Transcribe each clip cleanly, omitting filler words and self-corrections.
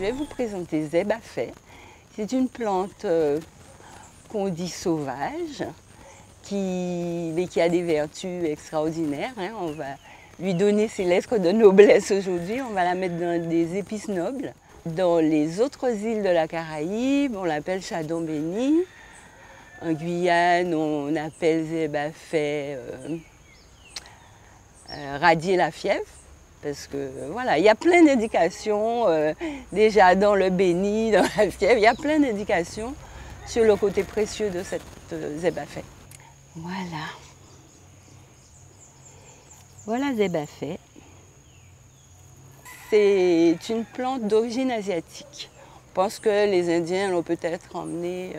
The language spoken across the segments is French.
je vais vous présenter Zébafait. C'est une plante qu'on dit sauvage, mais qui a des vertus extraordinaires. Hein. On va lui donner ses lettres de noblesse aujourd'hui. On va la mettre dans des épices nobles. Dans les autres îles de la Caraïbe, on l'appelle chardon béni. En Guyane, on appelle Zébafait radier la fièvre. Parce que voilà, il y a plein d'indications, déjà dans le béni, dans la fièvre, il y a plein d'indications sur le côté précieux de cette Zébafait. Voilà. Voilà Zébafait. C'est une plante d'origine asiatique. Je pense que les Indiens l'ont peut-être emmenée.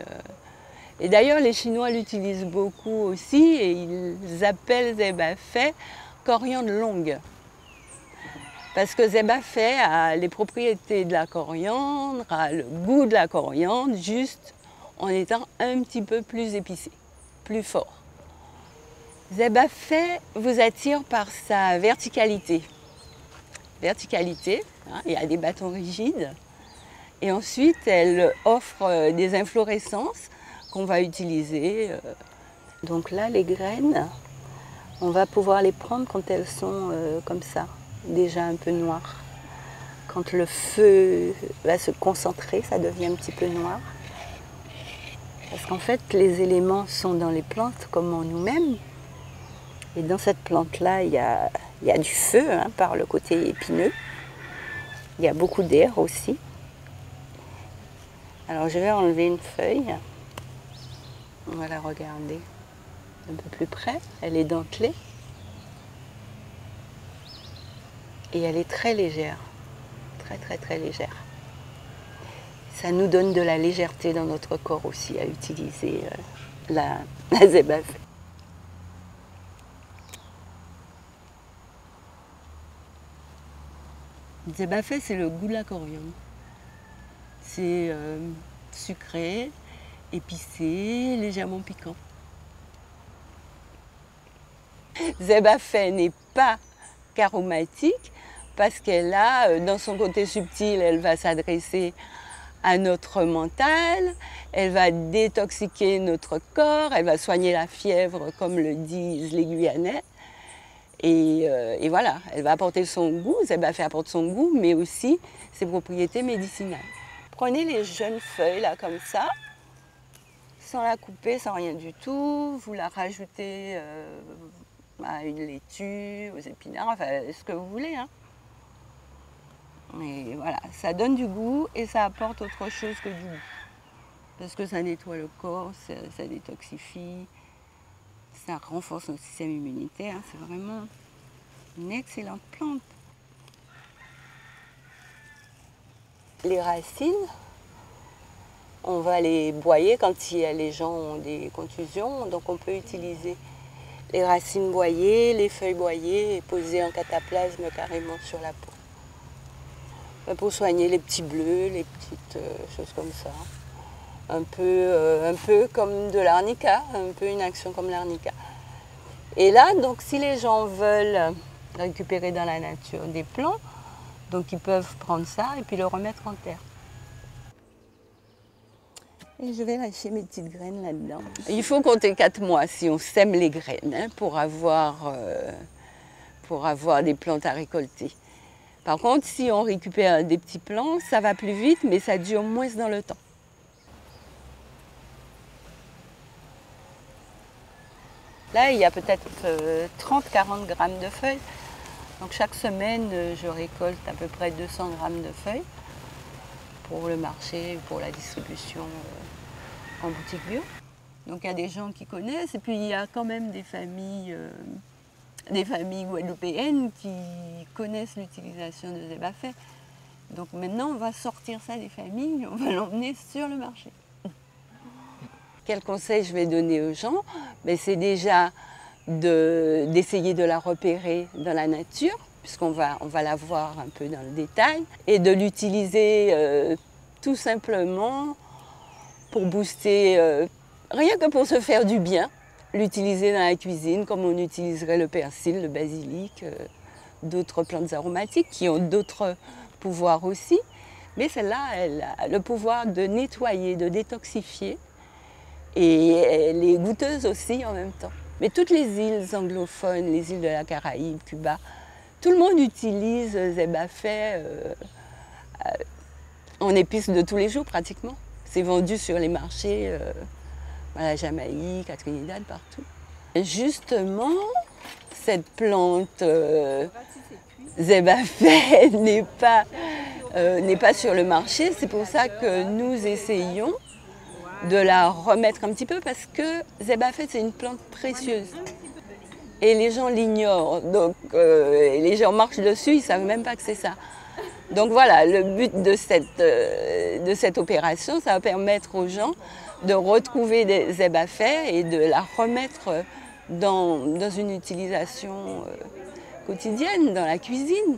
Et d'ailleurs, les Chinois l'utilisent beaucoup aussi et ils appellent Zébafait coriandre longue. Parce que Zébafait a les propriétés de la coriandre, a le goût de la coriandre, juste en étant un petit peu plus épicé, plus fort. Zébafait vous attire par sa verticalité. Verticalité, hein, il y a des bâtons rigides. Et ensuite, elle offre des inflorescences qu'on va utiliser. Donc là, les graines, on va pouvoir les prendre quand elles sont comme ça, déjà un peu noires. Quand le feu va se concentrer, ça devient un petit peu noir. Parce qu'en fait, les éléments sont dans les plantes comme en nous-mêmes. Et dans cette plante-là, il y a du feu hein, par le côté épineux. Il y a beaucoup d'air aussi. Alors je vais enlever une feuille. On va la regarder un peu plus près. Elle est dentelée. Et elle est très légère. Très très très légère. Ça nous donne de la légèreté dans notre corps aussi à utiliser la Zébafait. Zébafait, c'est le goût de la coriandre. C'est sucré, épicé, légèrement piquant. Zébafait n'est pas qu'aromatique parce qu'elle a, dans son côté subtil, elle va s'adresser à notre mental, elle va détoxiquer notre corps, elle va soigner la fièvre comme le disent les Guyanais. Et voilà, elle va apporter son goût, Zébafait apporte son goût, mais aussi ses propriétés médicinales. Prenez les jeunes feuilles là comme ça, sans la couper, sans rien du tout. Vous la rajoutez à une laitue, aux épinards, enfin ce que vous voulez. Hein. Et voilà, ça donne du goût et ça apporte autre chose que du goût. Parce que ça nettoie le corps, ça détoxifie. Ça renforce notre système immunitaire, c'est vraiment une excellente plante. Les racines, on va les broyer quand les gens ont des contusions, donc on peut utiliser les racines broyées, les feuilles broyées et poser en cataplasme carrément sur la peau. Pour soigner les petits bleus, les petites choses comme ça. Un peu comme de l'arnica, un peu une action comme l'arnica. Et là, donc, si les gens veulent récupérer dans la nature des plants, donc ils peuvent prendre ça et puis le remettre en terre. Et je vais lâcher mes petites graines là-dedans. Il faut compter 4 mois si on sème les graines hein, pour avoir des plantes à récolter. Par contre, si on récupère des petits plants, ça va plus vite, mais ça dure moins dans le temps. Là, il y a peut-être 30-40 grammes de feuilles. Donc chaque semaine, je récolte à peu près 200 grammes de feuilles pour le marché, pour la distribution en boutique bio. Donc il y a des gens qui connaissent et puis il y a quand même des familles guadeloupéennes qui connaissent l'utilisation de Zébafait. Donc maintenant, on va sortir ça des familles, on va l'emmener sur le marché. Quel conseil je vais donner aux gens? C'est déjà d'essayer de la repérer dans la nature, puisqu'on va la voir un peu dans le détail, et de l'utiliser tout simplement pour booster, rien que pour se faire du bien, l'utiliser dans la cuisine comme on utiliserait le persil, le basilic, d'autres plantes aromatiques qui ont d'autres pouvoirs aussi. Mais celle-là, elle a le pouvoir de nettoyer, de détoxifier. Et elle est goûteuse aussi en même temps. Mais toutes les îles anglophones, les îles de la Caraïbe, Cuba, tout le monde utilise Zebafay en épices de tous les jours pratiquement. C'est vendu sur les marchés à la Jamaïque, à Trinidad, partout. Et justement, cette plante Zebafay n'est pas sur le marché. C'est pour ça que nous essayons de la remettre un petit peu parce que Zebafay, c'est une plante précieuse. Et les gens l'ignorent. Donc les gens marchent dessus, ils ne savent même pas que c'est ça. Donc voilà, le but de cette opération, ça va permettre aux gens de retrouver des Zebafay et de la remettre dans une utilisation quotidienne, dans la cuisine.